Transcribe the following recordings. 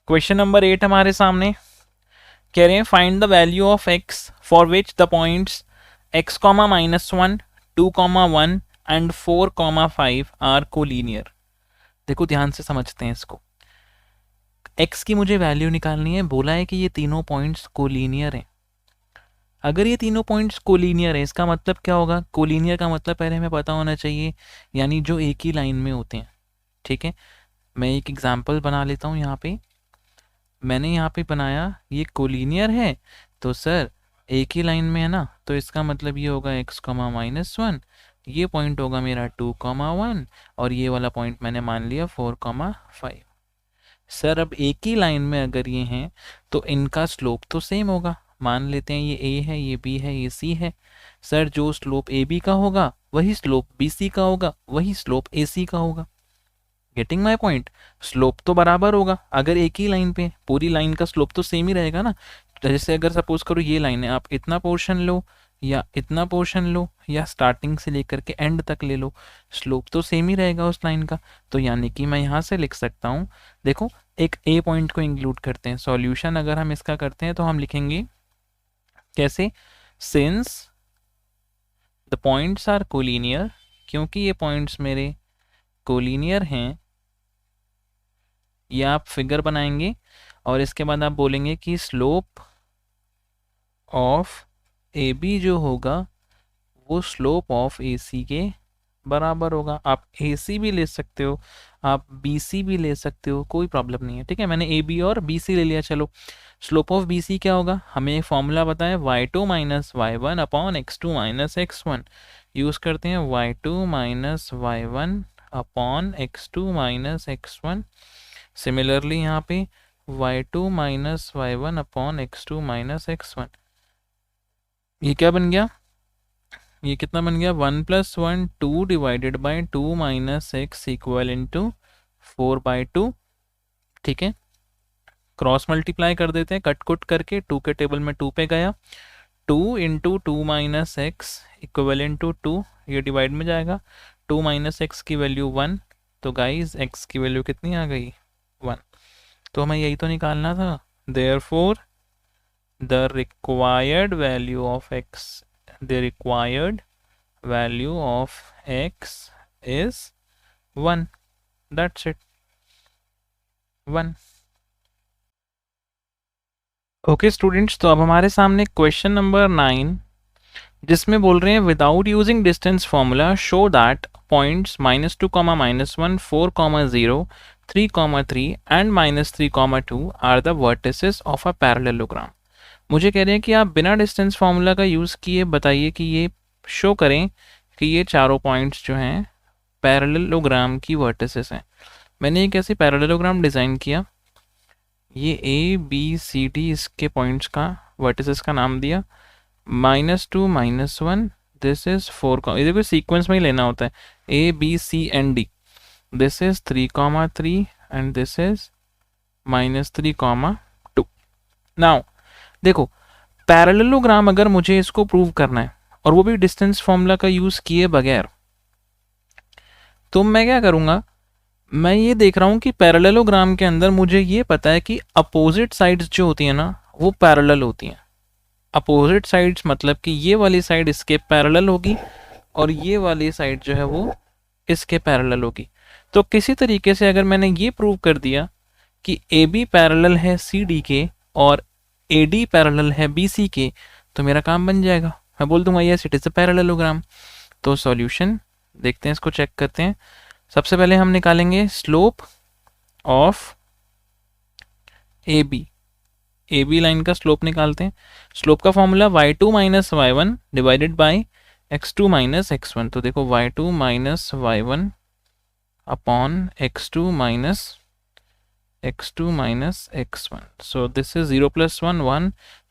Question number 8 हमारे सामने कह रहे हैं find the value of x for which the points x, -1, 2, 1 and 4, 5 are collinear. देखो ध्यान से समझते हैं इसको। x की मुझे वैल्यू निकालनी है, बोला है कि ये तीनों पॉइंट्स कोलिनियर हैं। अगर ये तीनों पॉइंट्स कोलिनियर है इसका मतलब क्या होगा? कोलिनियर का मतलब पहले हमें पता होना चाहिए, यानी जो एक ही लाइन में होते हैं। ठीक है, मैं एक एग्जांपल बना लेता हूँ। यहाँ पे मैंने यहाँ पे बनाया, ये कोलिनियर है तो सर एक ही लाइन में है ना, तो इसका मतलब ये होगा x, -1, ये पॉइंट होगा मेरा 2, 1 और ये वाला पॉइंट मैंने मान लिया 4, 5। सर अब एक ही लाइन में अगर ये हैं तो इनका स्लोप तो सेम होगा। मान लेते हैं ये a है, ये b है, ये c है। सर जो स्लोप ab का होगा वही स्लोप bc का होगा, वही स्लोप ac का होगा। Getting my point? स्लोप तो बराबर होगा अगर एक ही लाइन पे, पूरी लाइन का स्लोप तो सेम ही रहेगा ना। जैसे अगर सपोज करो ये लाइन है, आप इतना पोर्शन लो या इतना पोर्शन लो या स्टार्टिंग से लेकर के एंड तक ले लो, स्लोप तो सेम ही रहेगा उस लाइन का। तो यानी कि मैं यहाँ से लिख सकता हूँ, देखो एक ए पॉइंट को इंक्लूड करते हैं। सॉल्यूशन अगर हम इसका करते हैं तो हम लिखेंगे कैसे? Since the points are collinear, क्योंकि ये पॉइंट्स मेरे कोलिनियर हैं, ये आप फिगर बनाएंगे और इसके बाद आप बोलेंगे कि स्लोप ऑफ ए बी जो होगा वो स्लोप ऑफ ए सी के बराबर होगा। आप ए सी भी ले सकते हो, आप बी सी भी ले सकते हो, कोई प्रॉब्लम नहीं है। ठीक है, मैंने ए बी और बी सी ले लिया। चलो स्लोप ऑफ बी सी क्या होगा? हमें एक फॉर्मूला बताया y2 - y1 upon x2 - x1। Use करते हैं y2 - y1 upon x2 - x1। Similarly यहाँ पे y2 - y1 upon x2 - x1। ये क्या बन गया? ये कितना बन गया? 1 + 1 2 divided by 2 - x equal into 4/2। ठीक है, क्रॉस मल्टीप्लाई कर देते हैं, कट कुट करके 2 के टेबल में 2 पे गया, 2 × 2 - x इक्वल इंटू 2, ये डिवाइड में जाएगा। 2 - x की वैल्यू 1, तो गाइज x की वैल्यू कितनी आ गई? 1। तो हमें यही तो निकालना था। Therefore the required value of x the required value of x is 1। that's it, 1। Okay students, तो अब हमारे सामने क्वेश्चन नंबर 9 जिसमें बोल रहे हैं without using distance formula show that points -2, -1, 4, 0, 3, 3 and -3, 2 are the vertices of a parallelogram. मुझे कह रहे हैं कि आप बिना डिस्टेंस फार्मूला का यूज़ किए बताइए कि ये शो करें कि ये चारों पॉइंट्स जो हैं पैरेललोग्राम की वर्टिसेस हैं। मैंने एक ऐसी पैरेललोग्राम डिज़ाइन किया, ये ए बी सी डी इसके पॉइंट्स का वर्टिसेस का नाम दिया, -2 -1, दिस इज़ 4, ये देखो सीक्वेंस में ही लेना होता है, A B C and D, this is 3, 3 and this is -3, 2। Now देखो पैरेललोग्राम अगर मुझे इसको प्रूव करना है और वो भी डिस्टेंस फॉर्मूला का यूज़ किए बगैर, तो मैं क्या करूँगा? मैं ये देख रहा हूँ कि पैरेललोग्राम के अंदर मुझे ये पता है कि अपोजिट साइड्स जो होती हैं ना वो पैरेलल होती हैं। अपोजिट साइड्स मतलब कि ये वाली साइड इसके पैरेलल होगी और ये वाली साइड जो है वो इसके पैरेलल होगी। तो किसी तरीके से अगर मैंने ये प्रूव कर दिया कि ए बी पैरेलल है सी डी के और ए डी पैरेलल है बी सी के, तो मेरा काम बन जाएगा। मैं बोल दूंगा yes it is a parallelogram. तो सॉल्यूशन देखते हैं, इसको चेक करते हैं। सबसे पहले हम निकालेंगे slope of A B line का स्लोप निकालते हैं। स्लोप का formula y2 - y1 divided by x2 - x1। तो देखो y2 - y1 upon x2 - x1। So this is 0 + 1 1,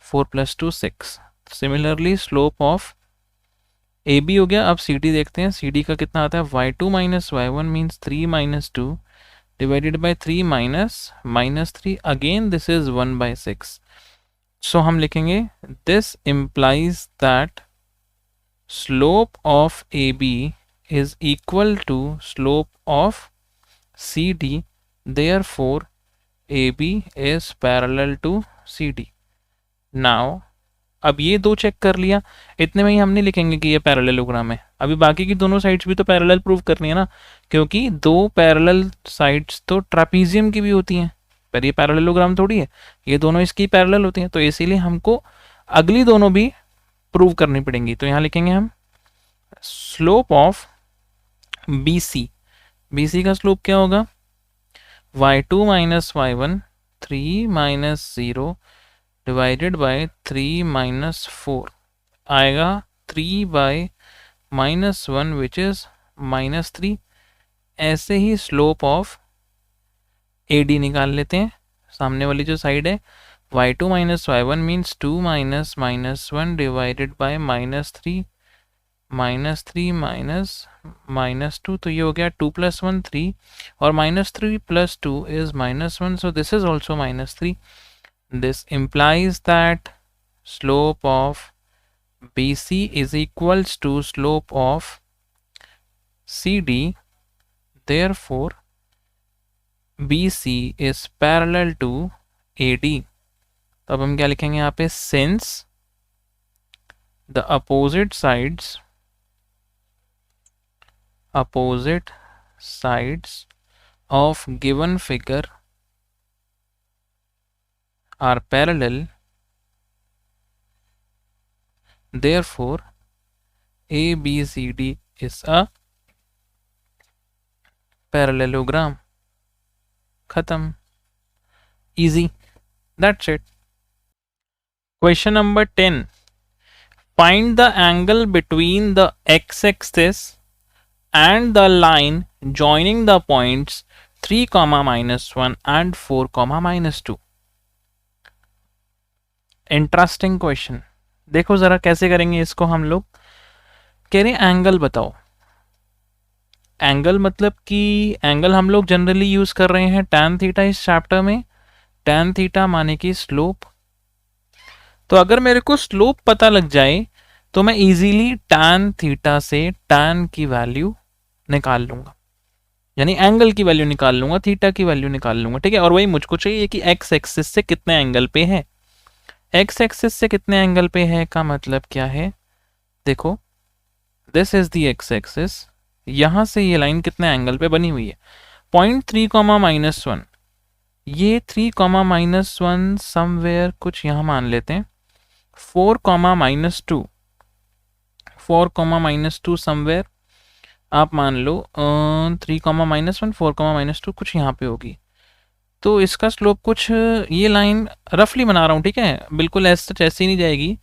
4 + 2 6। Similarly slope of AB हो गया। अब CD देखते हैं, CD का कितना आता है? y2 - y1 means 3 - 2 divided by 3 - 3, again this is 1/6। So हम लिखेंगे this implies that slope of AB is equal to slope of CD, therefore AB is parallel to CD. Now अब ये दो चेक कर लिया, इतने में ही हम नहीं लिखेंगे कि ये पैरेललोग्राम है, अभी बाकी की दोनों साइड्स भी तो पैरेलल प्रूव करनी है ना, क्योंकि दो पैरेलल साइड्स तो ट्रापीजियम की भी होती हैं, पर ये पैरेललोग्राम थोड़ी है, ये दोनों इसकी पैरेलल होती हैं, तो इसीलिए हमको अगली दोनों भी प्रूव करनी पड़ेंगी। तो यहाँ लिखेंगे हम स्लोप ऑफ BC, BC का स्लोप क्या होगा, y2 minus y1 3 minus 0 divided by 3 minus 4 आएगा 3 bye minus 1 which is minus 3। ऐसे ही स्लोप ऑफ AD निकाल लेते हैं, सामने वाली जो साइड है, y2 minus y1 means 2 minus minus 1 divided by minus 3 minus minus 2, तो ये हो गया 2 प्लस 1 3 और minus 3 plus 2 is minus 1, so this is also minus 3। This implies that slope of BC is equals to slope of CD. Therefore, BC is parallel to AD. तो अब हम क्या लिखेंगे यहाँ पे, since the opposite sides of given figure are parallel, therefore ABCD is a parallelogram. खत्म, easy, that's it. Question number 10. Find the angle between the x-axis and the line joining the points 3, -1 and 4, -2. Interesting question, देखो जरा कैसे करेंगे इसको हम लोग। कह रहे एंगल बताओ, एंगल मतलब कि एंगल हम लोग जनरली यूज कर रहे हैं tan थीटा इस चैप्टर में, tan थीटा माने कि स्लोप। तो अगर मेरे को स्लोप पता लग जाए तो मैं इजीली tan थीटा से tan की वैल्यू निकाल लूंगा, यानी एंगल की वैल्यू निकाल लूंगा, थीटा की वैल्यू निकाल लूंगा, ठीक है। और वही मुझको चाहिए कि एक्स एक्सिस से कितने एंगल पे है, एक्स एक्सिस से कितने एंगल पे है का मतलब क्या है, देखो this is the x axis, यहां से ये लाइन कितने एंगल पे बनी हुई है, 0.3, -1, ये 3, -1 समवेयर कुछ यहां मान लेते हैं, 4, -2, 4, -2 समवेयर आप मान लो 3, -1 4, -2 कुछ यहाँ पे होगी। तो इसका स्लोप कुछ, ये लाइन रफली बना रहा हूँ, ठीक है, बिल्कुल ऐसी नहीं जाएगी,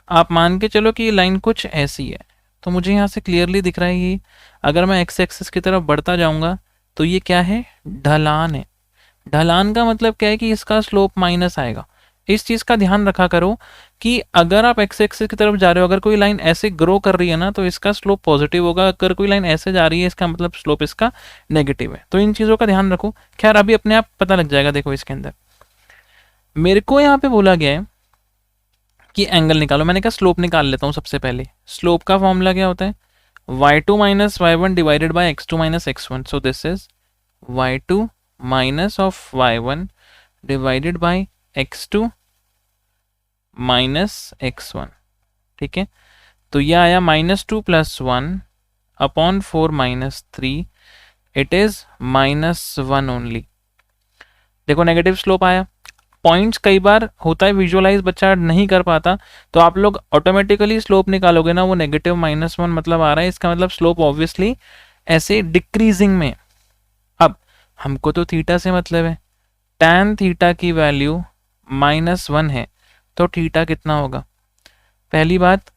आप मान के चलो कि ये लाइन कुछ ऐसी है। तो मुझे यहाँ से क्लियरली दिख रहा है ये, अगर मैं एक्स एक्सिस की तरफ बढ़ता जाऊँगा तो ये क्या है, ढलान है। ढलान का मतलब क्या है कि इसका स्लोप माइनस आएगा। इस चीज़ का ध्यान रखा करो कि अगर आप एक्स एक्सिस की तरफ जा रहे हो, अगर कोई लाइन ऐसे ग्रो कर रही है ना तो इसका स्लोप पॉजिटिव होगा, अगर कोई लाइन ऐसे जा रही है इसका मतलब स्लोप इसका नेगेटिव है। तो इन चीज़ों का ध्यान रखो। खैर अभी अपने आप पता लग जाएगा। देखो इसके अंदर मेरे को यहाँ पे बोला गया है कि एंगल निकालो, मैंने कहा स्लोप निकाल लेता हूँ सबसे पहले। स्लोप का फॉर्मूला क्या होता है, y2 minus y1 divided by x2 minus x1, so this is y2 minus of y1 divided by x2 minus x1, ठीक है। तो यह आया -2 + 1 अपॉन 4 - 3, इट इज -1 ओनली। देखो नेगेटिव स्लोप आया। पॉइंट्स कई बार होता है विजुअलाइज बच्चा नहीं कर पाता, तो आप लोग ऑटोमेटिकली स्लोप निकालोगे ना, वो नेगेटिव -1 मतलब आ रहा है, इसका मतलब स्लोप ऑब्वियसली ऐसे डिक्रीजिंग में। अब हमको तो थीटा से मतलब है, tan थीटा की वैल्यू -1 है तो थीटा कितना होगा। पहली बात,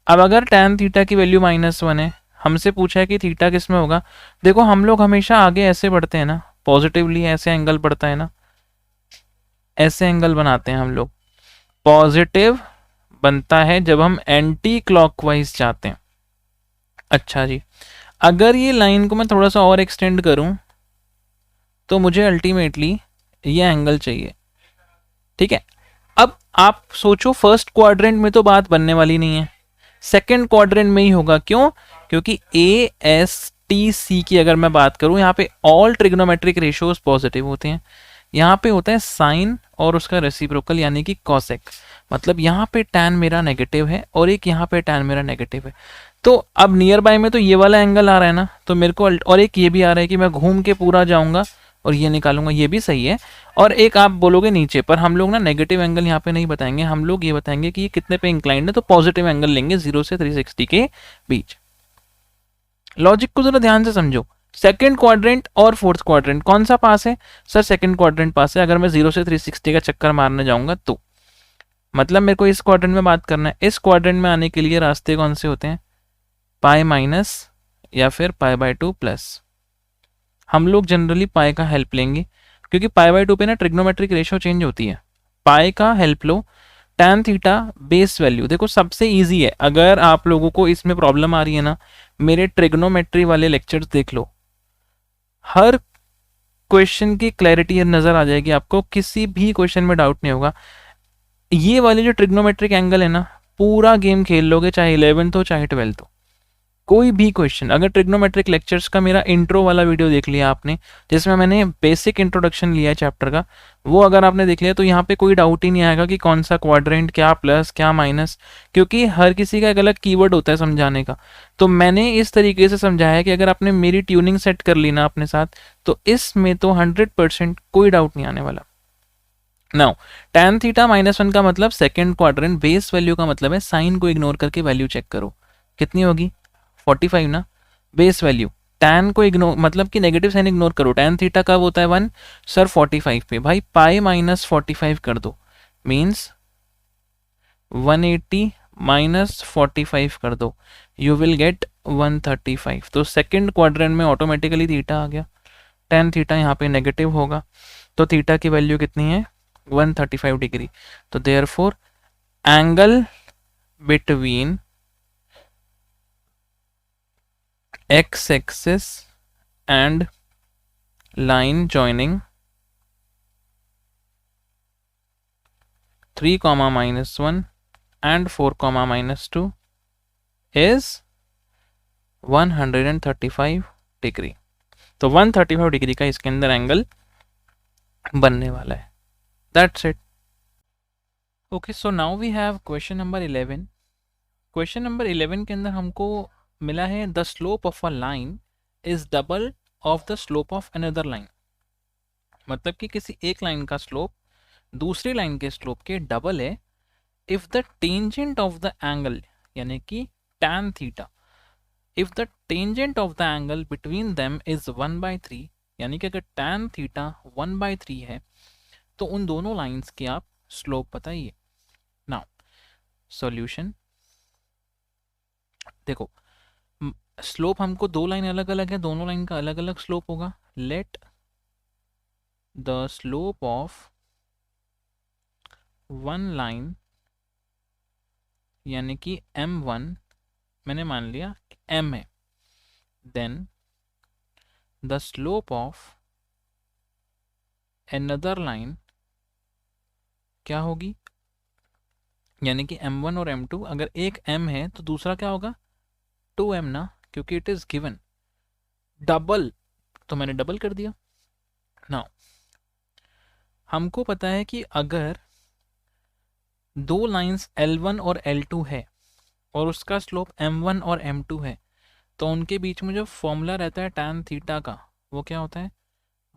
अब अगर tan थीटा की वैल्यू -1 है, हमसे पूछा है कि थीटा किस में होगा। देखो हम लोग हमेशा आगे ऐसे बढ़ते हैं ना, पॉजिटिवली ऐसे एंगल बढ़ता है ना, ऐसे एंगल बनाते हैं हम लोग। पॉजिटिव बनता है जब हम एंटी क्लॉकवाइज जाते हैं। अच्छा जी, अगर ये लाइन को मैं थोड़ा सा और एक्सटेंड करूं तो मुझे अल्टीमेटली ये एंगल चाहिए, ठीक है। अब आप सोचो फर्स्ट क्वाड्रेंट में तो बात बनने वाली नहीं है, सेकंड क्वाड्रेंट में ही होगा। क्यों? क्योंकि ASTC की अगर मैं बात करूं, यहाँ पे ऑल ट्रिग्नोमेट्रिक रेशियोज पॉजिटिव होते हैं। यहाँ पे होता है साइन और उसका रेसिप्रोकल यानी कि कॉसेक। मतलब यहाँ पे टैन मेरा नेगेटिव है और एक यहाँ पे टैन मेरा नेगेटिव है। तो अब नियर बाय में तो ये वाला एंगल आ रहा है ना, तो मेरे को और एक ये भी आ रहा है कि मैं घूम के पूरा जाऊंगा और ये निकालूंगा, ये भी सही है। और एक आप बोलोगे नीचे, पर हम लोग ना नेगेटिव एंगल यहाँ पे नहीं बताएंगे, हम लोग ये बताएंगे कि ये कितने पे इंक्लाइंड है, तो पॉजिटिव एंगल लेंगे 0 से 360 के बीच। लॉजिक को जरा ध्यान से समझो। सेकंड क्वाड्रेंट और फोर्थ क्वाड्रेंट कौन सा पास है? सर सेकंड क्वाड्रेंट पास है। अगर मैं 0 से 360 का चक्कर मारने जाऊंगा तो मतलब मेरे को इस क्वाड्रेंट में बात करना है। इस क्वाड्रेंट में आने के लिए रास्ते कौन से होते हैं? पाई माइनस या फिर पाई बाय 2 प्लस। हम लोग जनरली पाई का हेल्प लेंगे क्योंकि पाई बाय 2 पे ना ट्रिग्नोमेट्रिक रेशियो चेंज होती है। पाई का हेल्प लो। tan थीटा बेस वैल्यू देखो सबसे इजी है। अगर आप लोगों को इसमें प्रॉब्लम आ रही है ना, मेरे ट्रिग्नोमेट्री वाले लेक्चर्स देख लो, हर क्वेश्चन की क्लैरिटी नजर आ जाएगी आपको, किसी भी क्वेश्चन में डाउट नहीं होगा। ये वाले जो ट्रिग्नोमेट्रिक एंगल है ना, पूरा गेम खेल लोगे, चाहे 11th हो चाहे 12th हो, कोई भी क्वेश्चन। अगर ट्रिग्नोमेट्रिक लेक्चर्स का मेरा इंट्रो वाला वीडियो देख लिया आपने, जिसमें मैंने बेसिक इंट्रोडक्शन लिया है चैप्टर का, वो अगर आपने देख लिया तो यहाँ पे कोई डाउट ही नहीं आएगा कि कौन सा क्वाड्रेंट, क्या प्लस क्या माइनस, क्योंकि हर किसी का एक अलग कीवर्ड होता है समझाने का। तो मैंने इस तरीके से समझाया है कि अगर आपने मेरी ट्यूनिंग सेट कर ली ना अपने साथ, तो इसमें तो 100% कोई डाउट नहीं आने वाला। नाउ tan थीटा -1 का मतलब सेकेंड क्वाड्रेंट, बेस वैल्यू का मतलब है साइन को इग्नोर करके वैल्यू चेक करो कितनी होगी, 45 ना। बेस वैल्यू tan को इग्नोर मतलब कि नेगेटिव साइन इग्नोर करो। tan थीटा कब होता है 1? सर 45 पे। भाई पाई माइनस 45 कर दो, मीन्स 180 माइनस 45 कर दो, यू विल गेट 135। तो सेकेंड क्वाड्रेंट में ऑटोमेटिकली थीटा आ गया। tan थीटा यहाँ पे नेगेटिव होगा, तो थीटा की वैल्यू कितनी है? 135 डिग्री। तो therefore angle between x axis and line joining 3, -1 and 4, -2 is 135 degree. तो 135 डिग्री का इसके अंदर एंगल बनने वाला है। That's it. Okay, so now we have question number 11। Question number 11 के अंदर हमको मिला है the slope of a line is double of the slope of another line. मतलब कि किसी एक लाइन का स्लोप दूसरी लाइन के स्लोप के डबल है if the tangent of the angle यानी कि tan theta, if the tangent of the angle between them is 1/3, यानी कि अगर tan थीटा 1/3 है तो उन दोनों लाइंस की आप स्लोप बताइए। नाउ सॉल्यूशन देखो, स्लोप हमको दो लाइन अलग अलग है, दोनों लाइन का अलग अलग स्लोप होगा। Let the slope of one line यानी कि m1 मैंने मान लिया m है, then the slope of another line क्या होगी, यानी कि m1 और m2। अगर एक m है तो दूसरा क्या होगा? 2m ना, क्योंकि इट इज गिवन डबल, तो मैंने डबल कर दिया। नाउ हमको पता है कि अगर दो लाइंस L1 और L2 है और उसका स्लोप m1 और m2 है, तो उनके बीच में जो फॉर्मूला रहता है tan थीटा का, वो क्या होता है?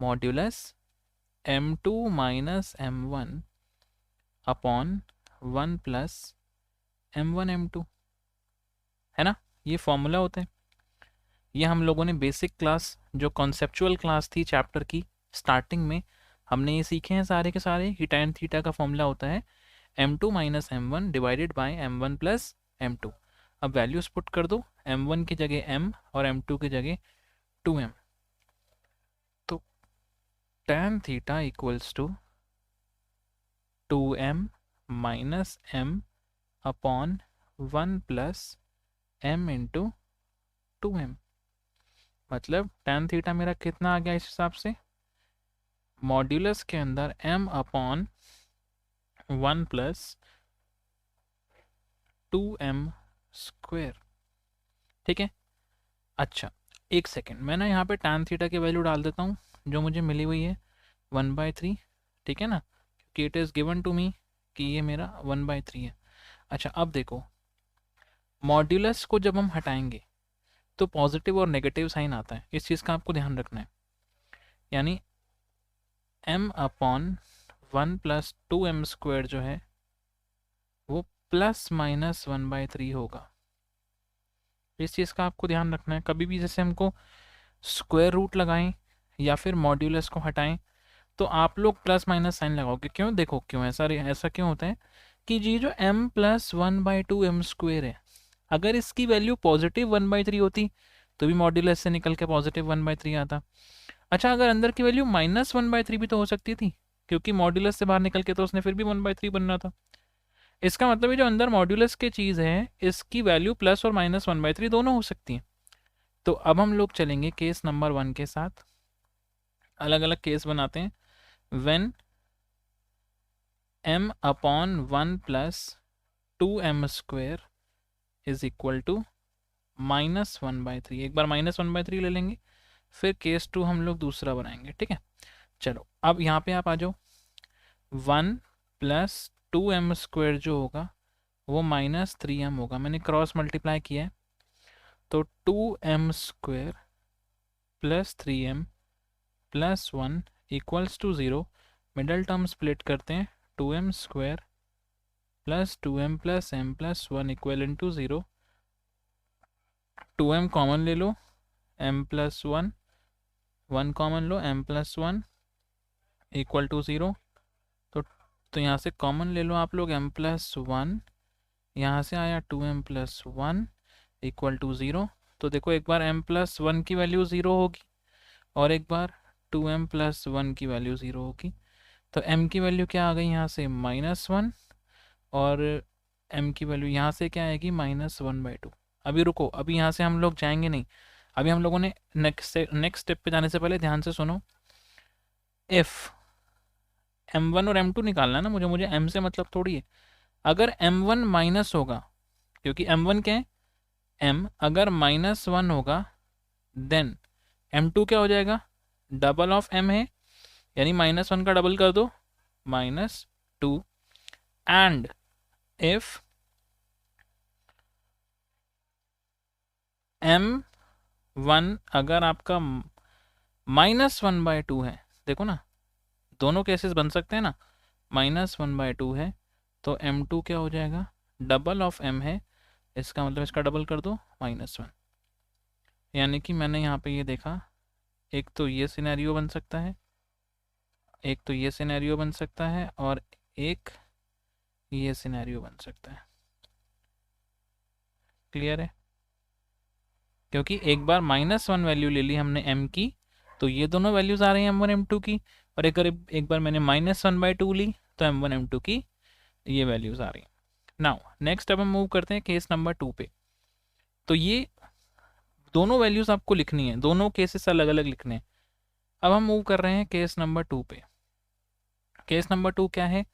Modulus m2 minus m1 upon 1 plus m1 m2, है ना। ये फॉर्मूला होता है। ये हम लोगों ने बेसिक क्लास जो कॉन्सेप्चुअल क्लास थी चैप्टर की स्टार्टिंग में, हमने ये सीखे हैं सारे के सारे कि tan थीटा का फॉर्मूला होता है m2 minus m1 divided by m1 plus m2। अब वैल्यूज पुट कर दो, m1 की जगह m और m2 की जगह 2m। तो tan theta equals to 2m minus m upon 1 plus m into 2m। मतलब tan थीटा मेरा कितना आ गया इस हिसाब से? मॉड्यूलस के अंदर m upon 1 plus 2m square. ठीक है। अच्छा एक सेकेंड, मैं ना यहाँ पे tan थीटा की वैल्यू डाल देता हूँ जो मुझे मिली हुई है। 1/3, ठीक है ना, क्योंकि it is given to me कि ये मेरा 1/3 है। अच्छा अब देखो, मॉड्यूलस को जब हम हटाएंगे तो पॉजिटिव और नेगेटिव साइन आता है, इस चीज़ का आपको ध्यान रखना है। यानी m/1 + 2m² जो है वो ±1/3 होगा। इस चीज़ का आपको ध्यान रखना है। कभी भी जैसे हमको स्क्वायर रूट लगाएं या फिर मॉड्यूलस को हटाएं तो आप लोग प्लस माइनस साइन लगाओगे। क्यों? देखो क्यों ऐसा क्यों होता है कि ये जो m+1/2m² है, अगर इसकी वैल्यू पॉजिटिव 1/3 होती तो भी मॉड्यूलस से निकल के पॉजिटिव 1/3 आता। अच्छा अगर अंदर की वैल्यू -1/3 भी तो हो सकती थी, क्योंकि मॉड्यूलस से बाहर निकल के तो उसने फिर भी 1/3 बनना था। इसका मतलब ये जो अंदर मॉड्यूलस की चीज़ है इसकी वैल्यू प्लस और -1/3 दोनों हो सकती हैं। तो अब हम लोग चलेंगे केस नंबर 1 के साथ, अलग अलग केस बनाते हैं। When m/1 + 2m² is equal to -1/3। एक बार -1/3 ले लेंगे, फिर केस 2 हम लोग दूसरा बनाएंगे, ठीक है। चलो अब यहाँ पे आप आ जाओ। 1 + 2m² जो होगा वो -3m होगा। मैंने क्रॉस मल्टीप्लाई किया है तो 2m² + 3m + 1 = 0। Middle term split करते हैं, 2m² + 2m + m + 1 = 0। 2m common ले लो, m + 1, 1 कॉमन लो, m + 1 = 0। तो यहाँ से कॉमन ले लो आप लोग m + 1, यहाँ से आया 2m + 1 = 0। तो देखो एक बार m + 1 की वैल्यू 0 होगी और एक बार 2m + 1 की वैल्यू 0 होगी। तो m की वैल्यू क्या आ गई यहाँ से -1 और m की वैल्यू यहाँ से क्या आएगी -1/2। अभी रुको, अभी यहाँ से हम लोग जाएंगे नहीं, अभी हम लोगों ने नेक्स्ट स्टेप पे जाने से पहले ध्यान से सुनो। इफ़ m1 और m2 निकालना है ना मुझे m से मतलब थोड़ी है। अगर m1 माइनस होगा, क्योंकि m1 क्या है, m अगर -1 होगा देन m2 क्या हो जाएगा, डबल ऑफ m है, यानी -1 का डबल कर दो -2। एंड इफ m1 अगर आपका -1/2 है, देखो ना दोनों केसेस बन सकते हैं ना, -1/2 है तो m2 क्या हो जाएगा, डबल ऑफ m है, इसका मतलब इसका डबल कर दो -1। यानी कि मैंने यहाँ पे ये देखा, एक तो ये सिनेरियो बन सकता है, एक तो ये सिनेरियो बन सकता है और एक ये सिनेरियो बन सकता है। क्लियर है? क्योंकि एक बार -1 वैल्यू ले ली हमने m की तो ये दोनों वैल्यूज आ रही हैं m1 m2 की, और एक बार मैंने -1/2 ली तो m1 m2 की ये वैल्यूज आ रही हैं। नाउ नेक्स्ट अब हम मूव करते हैं केस नंबर 2 पे। तो ये दोनों वैल्यूज आपको लिखनी है, दोनों केसेस अलग अलग लिखने हैं। अब हम मूव कर रहे हैं केस नंबर 2 पे। केस नंबर 2 क्या है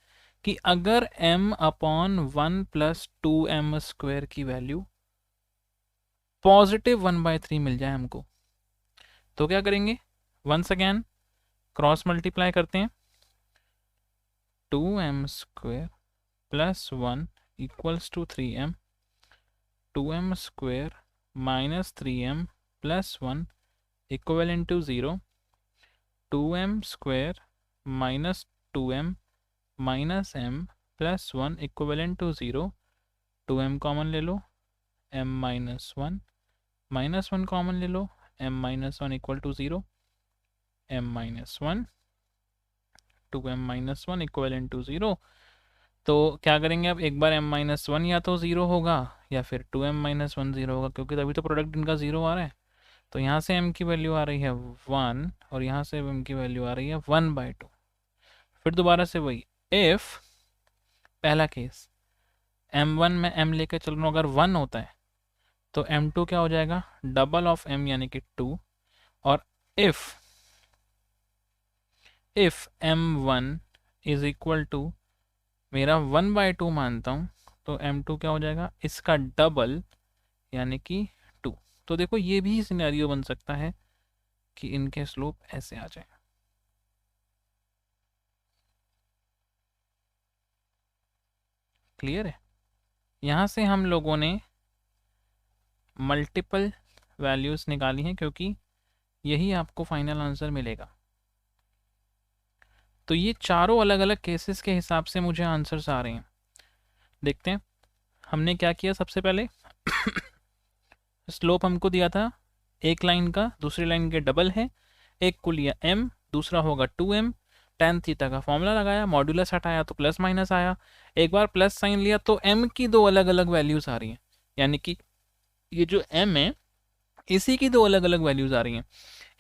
कि अगर m/1 + 2m² की वैल्यू पॉजिटिव 1/3 मिल जाए हमको, तो क्या करेंगे, वंस अगेन क्रॉस मल्टीप्लाई करते हैं। 2m² + 1 = 3m, 2m² - 3m + 1 = 0, 2m² - 2m - m + 1 = 0। 2m common ले लो, m - 1 -1 कॉमन ले लो, m - 1 = 0, m - 1 2m - 1 = 0। तो क्या करेंगे अब, एक बार m - 1 या तो 0 होगा या फिर 2m - 1 0 होगा, क्योंकि तभी तो प्रोडक्ट इनका 0 आ रहा है। तो यहाँ से m की वैल्यू आ रही है 1 और यहाँ से m की वैल्यू आ रही है 1/2। फिर दोबारा से वही, इफ़ पहला केस m1 में m लेकर चल रहा हूँ, अगर 1 होता है तो m2 क्या हो जाएगा, डबल ऑफ m यानी कि 2। और इफ़ m1 = मेरा 1/2 मानता हूँ तो m2 क्या हो जाएगा, इसका डबल यानी कि 2। तो देखो ये भी सिनेरियो बन सकता है कि इनके स्लोप ऐसे आ जाए। क्लियर है? यहाँ से हम लोगों ने मल्टीपल वैल्यूज़ निकाली हैं क्योंकि यही आपको फाइनल आंसर मिलेगा। तो ये चारों अलग अलग केसेस के हिसाब से मुझे आंसर्स आ रहे हैं। देखते हैं हमने क्या किया। सबसे पहले स्लोप हमको दिया था एक लाइन का, दूसरी लाइन के डबल है, एक को लिया m, दूसरा होगा 2m, tan थीटा का फॉर्मूला लगाया, मॉड्यूलस हटाया तो प्लस माइनस आया, एक बार प्लस साइन लिया तो m की दो अलग अलग वैल्यूज आ रही हैं, यानी कि ये जो m है इसी की दो अलग अलग वैल्यूज आ रही हैं।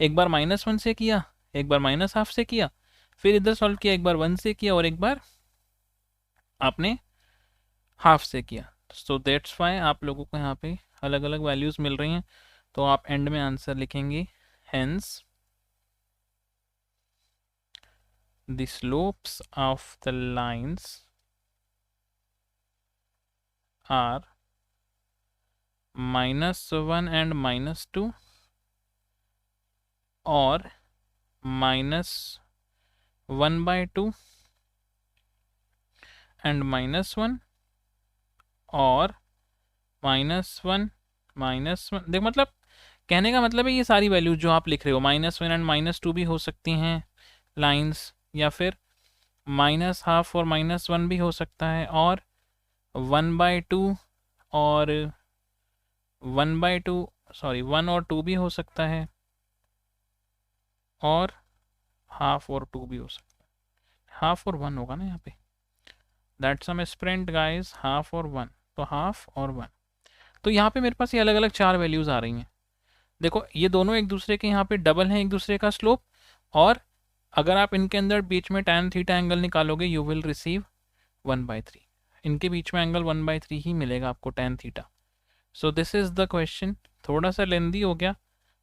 एक बार -1 से किया, एक बार -½ से किया, फिर इधर सॉल्व किया, एक बार 1 से किया और एक बार आपने हाफ से किया। सो दैट्स वाई आप लोगों को यहाँ पे अलग अलग वैल्यूज मिल रही हैं। तो आप एंड में आंसर लिखेंगे hence the slopes of the lines are -1 and -2 और -1/2 and -1 और -1 -1। देख मतलब कहने का मतलब है ये सारी वैल्यूज जो आप लिख रहे हो -1 एंड -2 भी हो सकती हैं लाइंस, या फिर -½ और -1 भी हो सकता है, और 1/2 और 1/2 सॉरी 1 और 2 भी हो सकता है, और ½ और 2 भी हो सकता है। ½ और 1 होगा ना यहाँ पे, दैट्स सम स्प्रिंट गाइस, ½ और 1, तो ½ और 1। तो यहाँ पे मेरे पास ये अलग अलग चार वैल्यूज आ रही हैं। देखो ये दोनों एक दूसरे के यहाँ पे डबल हैं एक दूसरे का स्लोप, और अगर आप इनके अंदर बीच में tan थीटा एंगल निकालोगे यू विल रिसीव 1/3। इनके बीच में एंगल 1/3 ही मिलेगा आपको tan theta. So this is the question. थोड़ा सा लेंदी हो गया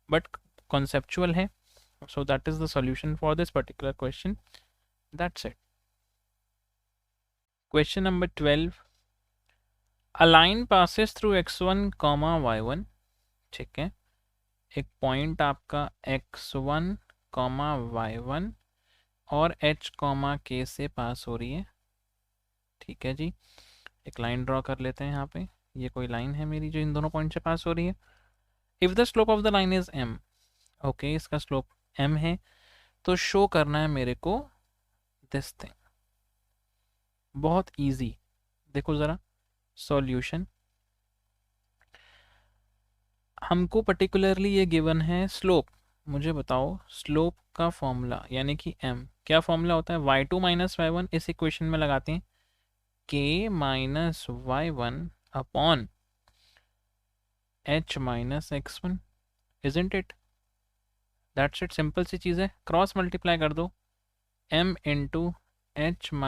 बट कॉन्सेप्चुअल है। So that is the solution for this particular question. That's it. Question number 12, a line passes through x1, y1। ठीक है, एक पॉइंट आपका x1, y1 और h, k से पास हो रही है। ठीक है जी, एक लाइन ड्रॉ कर लेते हैं यहाँ पे। ये कोई लाइन है मेरी जो इन दोनों पॉइंट से पास हो रही है। If the slope of the line is m, okay, इसका स्लोप m है, तो शो करना है मेरे को दिस थिंग। बहुत इजी, देखो ज़रा सॉल्यूशन। हमको पर्टिकुलरली ये गिवन है स्लोप। मुझे बताओ स्लोप का फॉर्मूला, यानी कि m क्या फॉर्मूला होता है, y2 - y1 इस इक्वेशन में लगाते हैं, k - y1 upon h - x1, isn't it? That's it, simple सी चीज़ है। क्रॉस मल्टीप्लाई कर दो, m into h -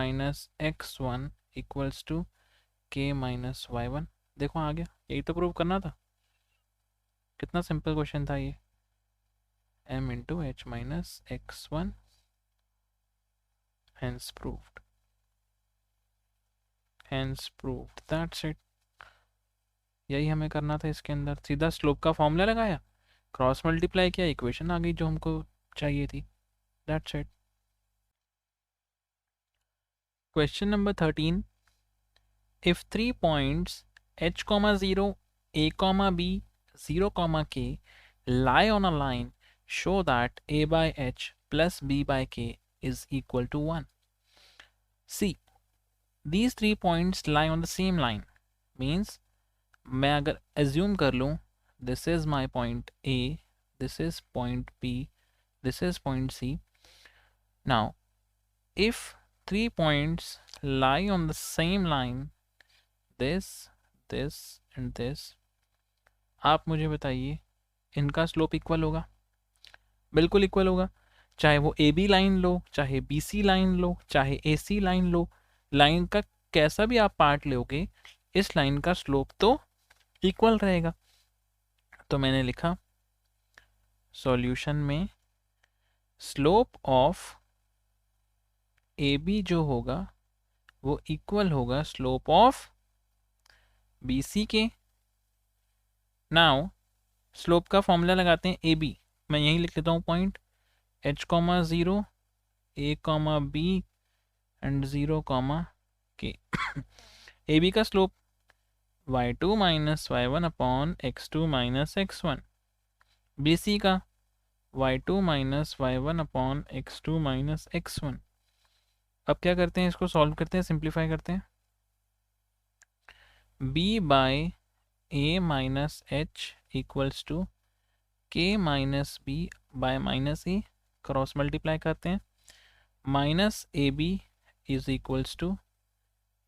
x1 equals to k - y1। देखो आ गया, यही तो प्रूव करना था। कितना सिंपल क्वेश्चन था ये, m into h - x1, hence proved, hence proved, that's it। यही हमें करना था इसके अंदर, सीधा स्लोप का फॉर्मूला लगाया, क्रॉस मल्टीप्लाई किया, इक्वेशन आ गई जो हमको चाहिए थी। That's it. Question number 13, if 3 points h, 0, a, b, 0, k lie on a line, show that a by h plus b by k is equal to 1. See, these 3 points lie on the same line, means मैं अगर assume कर लूँ this is my point A, this is point B, this is point C. Now if 3 points lie on the same line, this, this and this, आप मुझे बताइए इनका slope equal होगा? बिल्कुल इक्वल होगा। चाहे वो ए बी लाइन लो, चाहे बी सी लाइन लो, चाहे ए सी लाइन लो, लाइन का कैसा भी आप पार्ट लोगे, इस लाइन का स्लोप तो इक्वल रहेगा। तो मैंने लिखा सॉल्यूशन में स्लोप ऑफ ए बी जो होगा वो इक्वल होगा स्लोप ऑफ बी सी के। नाउ स्लोप का फॉर्मूला लगाते हैं ए बी, मैं यहीं लिख लेता हूँ point h, 0, a, b and 0, k। A B का slope y2 minus y1 upon x2 minus x1, B C का y2 minus y1 upon x2 minus x1। अब क्या करते हैं, इसको सॉल्व करते हैं, सिंप्लीफाई करते हैं। b by a minus h equals to k minus b by minus a, cross multiply करते हैं, minus A B is equals to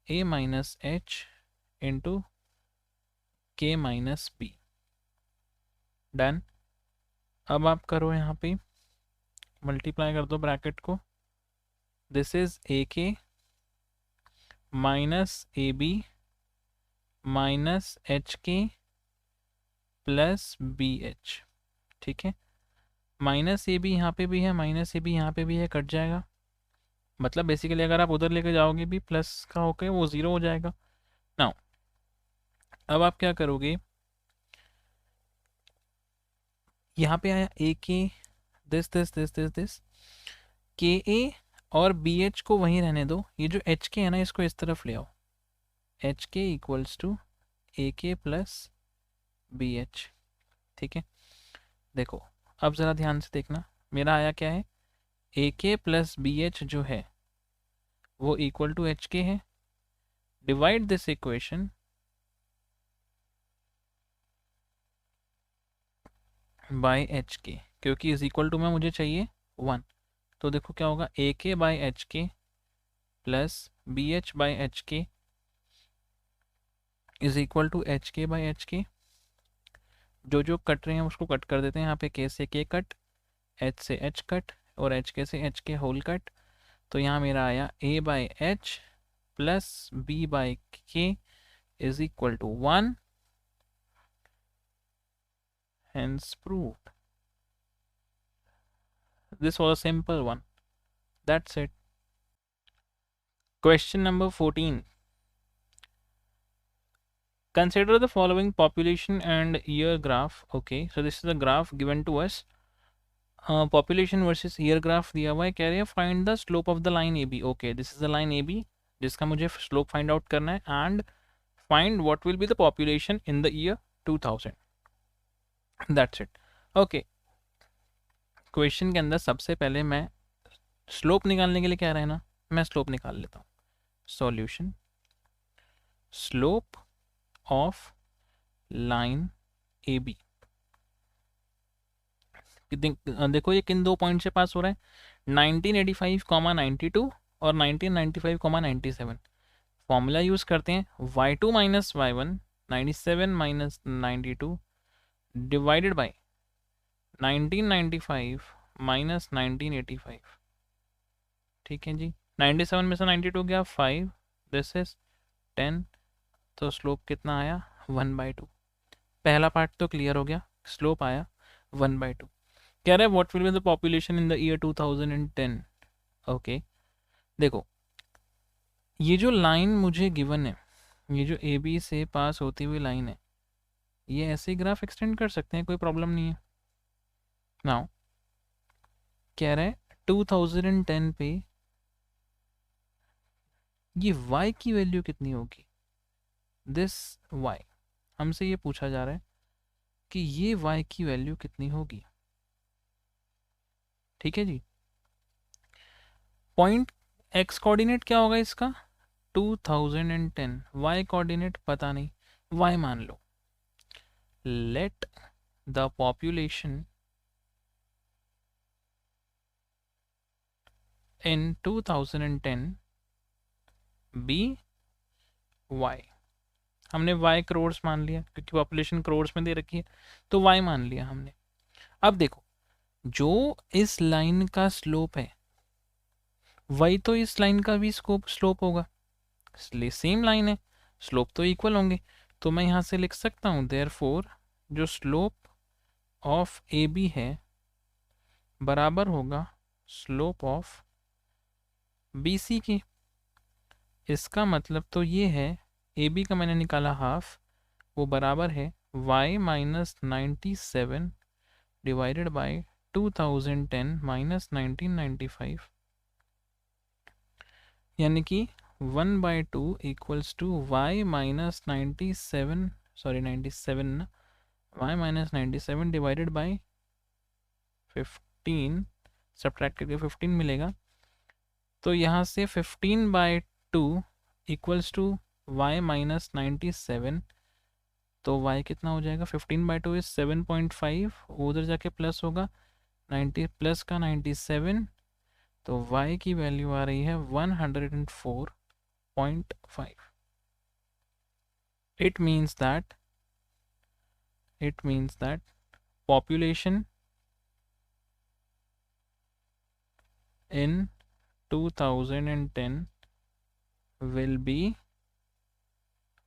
a minus h into k minus b। Done. अब आप करो यहाँ पे मल्टीप्लाई कर दो ब्रैकेट को, this is A K minus A B minus H K plus B H. ठीक है, माइनस ए बी यहाँ पे भी है, माइनस ए बी यहाँ पे भी है, कट जाएगा। मतलब बेसिकली अगर आप उधर लेके जाओगे भी प्लस का होके वो ज़ीरो हो जाएगा। नाउ अब आप क्या करोगे, यहाँ पे आया ए के this this this this this, के ए और बी एच को वहीं रहने दो, ये जो एच के है ना इसको इस तरफ ले आओ, एच के इक्वल्स टू ए के प्लस बी एच। ठीक है, देखो अब ज़रा ध्यान से देखना, मेरा आया क्या है, ए के प्लस बी एच जो है वो इक्वल टू एच के है। Divide this equation by H के, क्योंकि इज इक्वल टू में मुझे चाहिए 1, तो देखो क्या होगा, A K by H K plus B H by H K is equal to H K by H K. जो जो कट रहे हैं उसको कट कर देते हैं, यहाँ पे के से के कट, एच से एच कट और एच के से एच के होल कट। तो यहाँ मेरा आया A by H plus B by K is equal to 1, hence proved. This was a simple one. That's it. Question number 14. Consider the following population and year graph. Okay, so this is the graph given to us. Population versus year graph दिया हुआ है, कह रहे हैं find the slope of the line AB. Okay, this is the line AB जिसका मुझे slope find out करना है, and find what will be the population in the year 2000. That's it. Okay. Question के अंदर सबसे पहले मैं स्लोप निकालने के लिए क्या रहे ना, मैं स्लोप निकाल लेता हूँ। Solution, slope of line A B. देखो ये किन दो पॉइंट से पास हो रहा है, 1985, 92 और 1995, 97। फॉर्मूला यूज करते हैं, y2 minus y1 97 minus 92 divided by 1995 minus 1985। ठीक है जी, 97 में से 92 गया 5, दिस इज 10, तो स्लोप कितना आया 1/2। पहला पार्ट तो क्लियर हो गया, स्लोप आया 1/2। कह रहा है what will be the population in the year 2010। Okay, देखो ये जो लाइन मुझे गिवन है, ये जो ए बी से पास होती हुई लाइन है, ये ऐसे ग्राफ एक्सटेंड कर सकते हैं, कोई प्रॉब्लम नहीं है। नाउ कह रहा है 2010 पे ये y की वैल्यू कितनी होगी, दिस y, हमसे ये पूछा जा रहा है कि ये y की वैल्यू कितनी होगी। ठीक है जी, पॉइंट x कोऑर्डिनेट क्या होगा इसका 2010, y कोऑर्डिनेट पता नहीं, y मान लो। Let the population in 2010 be y, हमने y करोड़्स मान लिया क्योंकि पॉपुलेशन करोड़्स में दे रखी है, तो y मान लिया हमने। अब देखो जो इस लाइन का स्लोप है वही तो इस लाइन का भी स्लोप होगा, इसलिए सेम लाइन है, स्लोप तो इक्वल होंगे। तो मैं यहाँ से लिख सकता हूँ देयरफॉर जो स्लोप ऑफ ए बी है बराबर होगा स्लोप ऑफ बी सी के। इसका मतलब तो ये है, ए बी का मैंने निकाला हाफ, वो बराबर है y minus 97 divided by 2010 minus 1995, यानी कि 1/2 equals to y minus 97, sorry 97 ना, y minus 97 divided by 15, subtract करके 15 मिलेगा। तो यहाँ से 15/2 इक्वल्स टू y माइनस 97, तो y कितना हो जाएगा, 15/2 इज 7.5, उधर जाके प्लस होगा 90 प्लस का 97, तो y की वैल्यू आ रही है 104.5। It means that population in 2010 will be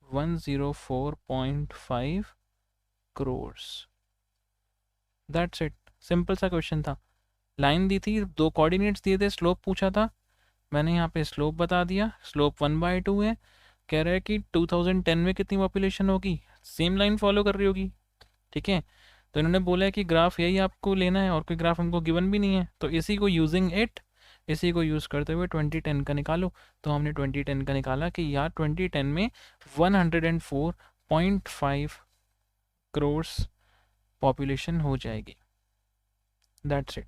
104.5 crores. That's it. Simple सा क्वेश्चन था। लाइन दी थी, दो कोऑर्डिनेट्स दिए थे, स्लोप पूछा था, मैंने यहाँ पे स्लोप बता दिया, स्लोप 1/2 है। कह रहा है कि 2010 में कितनी पॉपुलेशन होगी, सेम लाइन फॉलो कर रही होगी, ठीक है। तो इन्होंने बोला है कि ग्राफ यही आपको लेना है और कोई ग्राफ हमको गिवन भी नहीं है, तो इसी को इसी को यूज़ करते हुए 2010 का निकालो। तो हमने 2010 का निकाला कि यार 2010 में 104.5 करोड़ पॉपुलेशन हो जाएगी। That's it.